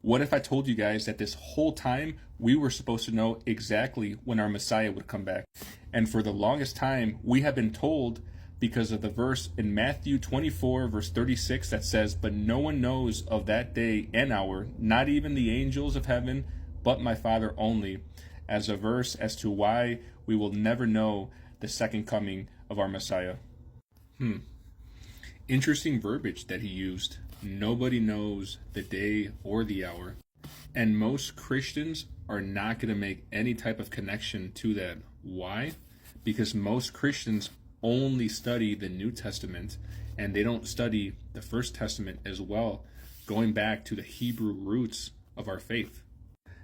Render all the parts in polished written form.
What if I told you guys that this whole time we were supposed to know exactly when our Messiah would come back? And for the longest time, we have been told because of the verse in Matthew 24, verse 36 that says, "But no one knows of that day and hour, not even the angels of heaven, but my Father only," as a verse as to why we will never know the second coming of our Messiah. Interesting verbiage that he used. Nobody knows the day or the hour. And most Christians are not going to make any type of connection to that. Why? Because most Christians only study the New Testament and they don't study the First Testament as well, going back to the Hebrew roots of our faith.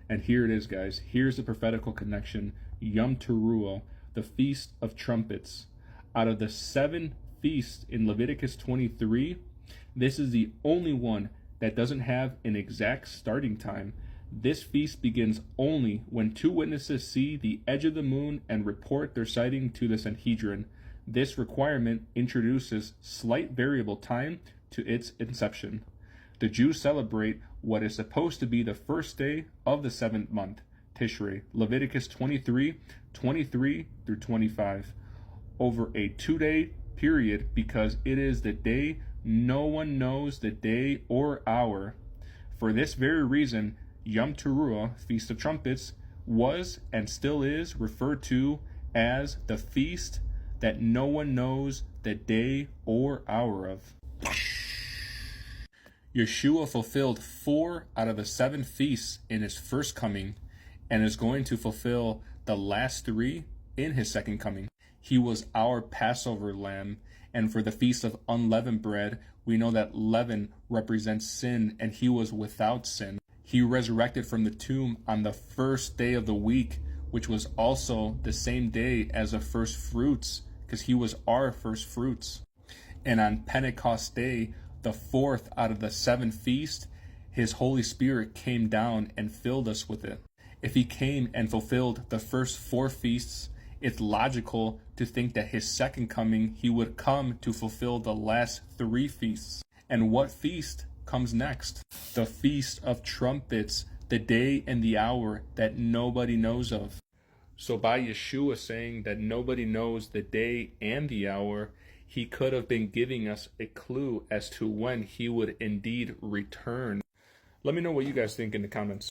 And here it is, guys. Here's the prophetical connection. Yom Teruah, the Feast of Trumpets. Out of the 7 feasts in Leviticus 23, this is the only one that doesn't have an exact starting time. This feast begins only when 2 witnesses see the edge of the moon and report their sighting to the Sanhedrin. This requirement introduces slight variable time to its inception. The Jews celebrate what is supposed to be the first day of the 7th month, Tishrei, Leviticus 23 through 25, over a 2-day period because it is the day no one knows the day or hour. For this very reason, Yom Teruah, Feast of Trumpets, was and still is referred to as the feast that no one knows the day or hour of. Yeshua fulfilled 4 out of the 7 feasts in his first coming and is going to fulfill the last 3 in his second coming. He was our Passover lamb, and for the Feast of Unleavened Bread, we know that leaven represents sin, and he was without sin. He resurrected from the tomb on the first day of the week, which was also the same day as the first fruits, because he was our first fruits. And on Pentecost Day, the 4th out of the 7 feasts, his Holy Spirit came down and filled us with it. If he came and fulfilled the first 4 feasts, it's logical to think that his second coming, he would come to fulfill the last 3 feasts. And what feast comes next? The Feast of Trumpets, the day and the hour that nobody knows of. So by Yeshua saying that nobody knows the day and the hour, he could have been giving us a clue as to when he would indeed return. Let me know what you guys think in the comments.